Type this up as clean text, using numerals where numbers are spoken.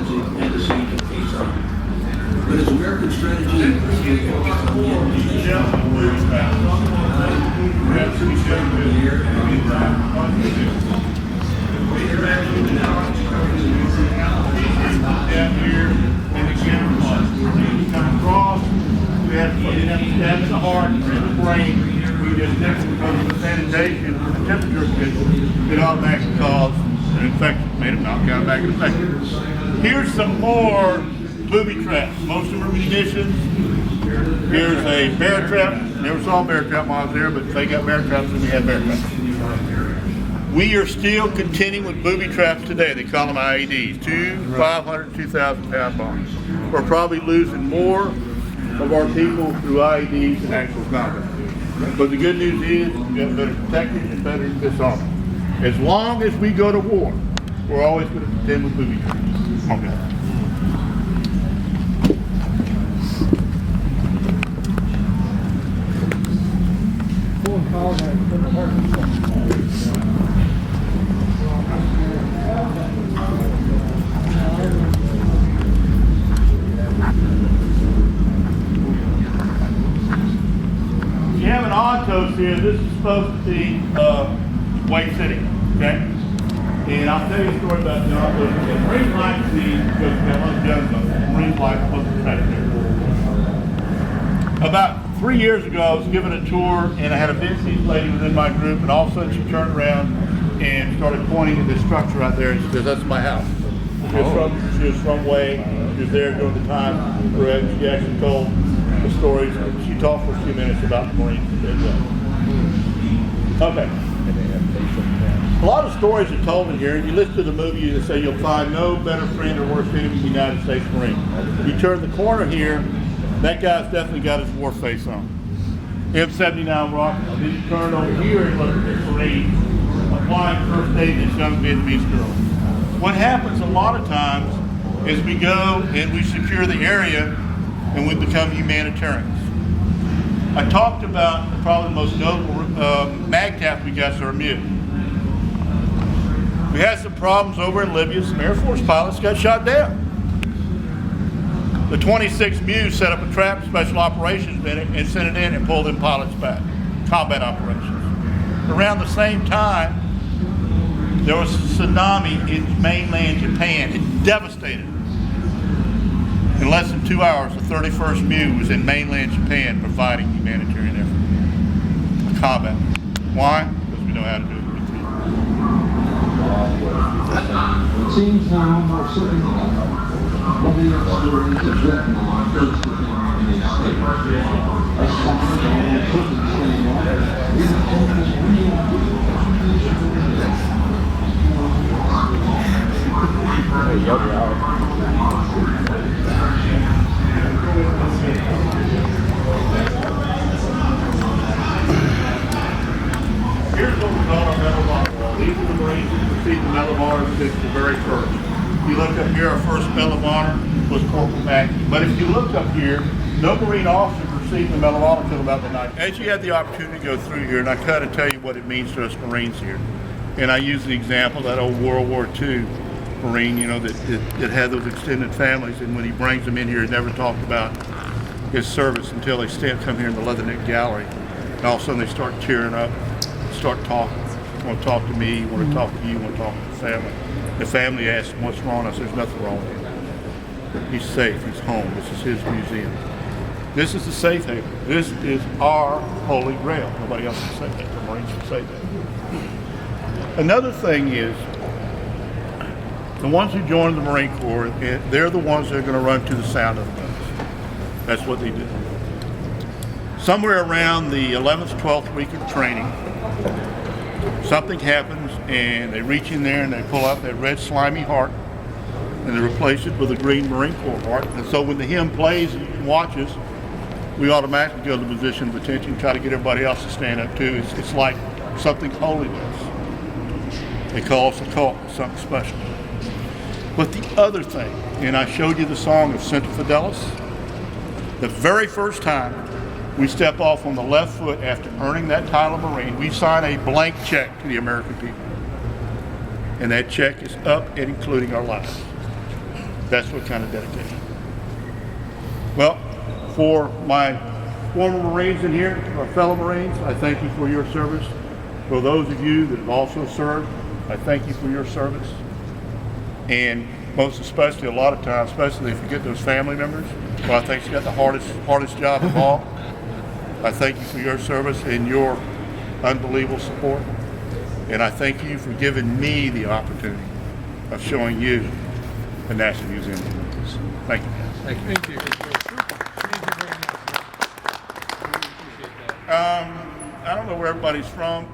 and the siege of Pisa. But his American strategy was focused on the enemy's here down here in the counterpart. You come across, you have to stab in the heart, in the brain. We just next because of the sanitation, the temperature it automatically caused an infection, made them knock out back infected. Here's some more booby traps. Most of them are munitions. Here's a bear trap. Never saw a bear trap while I was there, but if they got bear traps, then we had bear traps. We are still continuing with booby traps today. They call them IEDs, 500, 2,000 pound bombs. We're probably losing more of our people through IEDs than actual combat. But the good news is we got better protected and better disarmed. As long as we go to war, we're always going to contend with booby traps. Okay. You have an autos here. This is supposed to be White City, okay? And I'll tell you a story about the autos. The Marine like these because we have a lot of guns on them. Marine like supposed to track there. About 3 years ago, I was given a tour, and I had a Vietnamese lady within my group, and all of a sudden she turned around and started pointing at this structure out there, and she says, "That's my house." She was from Way. She was there during the time where she actually told the stories. She talked for a few minutes about the Marines. Okay. A lot of stories are told in here, and you listen to the movie, you say you'll find no better friend or worse enemy than the United States Marine. You turn the corner here, that guy's definitely got his war face on. M79 rocket. Then you turn over here and look at this Marine applying first aid to this young Vietnamese girl. What happens a lot of times is we go and we secure the area and we become humanitarians. I talked about probably the most notable MAGTF we got, are mute. We had some problems over in Libya. Some Air Force pilots got shot down. The 26 MU set up a trap, special operations unit, and sent it in and pulled them pilots back. Combat operations. Around the same time, there was a tsunami in mainland Japan. It devastated it. In less than 2 hours, the 31st MU was in mainland Japan providing humanitarian effort. Combat. Why? Because we know how to do it. It seems now more certain than ever, what the experience is written on first within the state. As long as all couldn't say that, we have almost real Here's what we call our medal bar. These are the Marines who received the Medal of Honor since the very first. If you look up here, our first Medal of Honor was Corporal Mackey. But if you look up here, no Marine officer received the Medal of Honor until about the 90s. As you had the opportunity to go through here, and I kind of tell you what it means to us Marines here. And I use the example of that old World War II Marine, you know, that had those extended families, and when he brings them in here, he never talked about his service until they come here in the Leatherneck Gallery. And all of a sudden they start tearing up, start talking. You want to talk to me, you want to talk to you, you want to talk to the family. The family asks him, "What's wrong?" I said, "There's nothing wrong with him. He's safe, he's home, this is his museum. This is the safe haven. This is our holy grail." Nobody else can say that, the Marines can say that. Another thing is, the ones who join the Marine Corps, they're the ones that are going to run to the sound of the guns. That's what they do. Somewhere around the 11th, 12th week of training, something happens and they reach in there and they pull out that red slimy heart and they replace it with a green Marine Corps heart. And so when the hymn plays and watches, we automatically go to the position of attention, try to get everybody else to stand up too. It's like something holy does. They call us a cult, something special. But the other thing, and I showed you the song of Santa Fidelis, the very first time we step off on the left foot after earning that title of Marine, we sign a blank check to the American people. And that check is up and including our lives. That's what kind of dedication. Well, for my former Marines in here, our fellow Marines, I thank you for your service. For those of you that have also served, I thank you for your service. And most especially, a lot of times, especially if you get those family members, well, I think you got the hardest job of all. I thank you for your service and your unbelievable support. And I thank you for giving me the opportunity of showing you the National Museum of Olympics. Thank you. Thank you. Thank you. I don't know where everybody's from.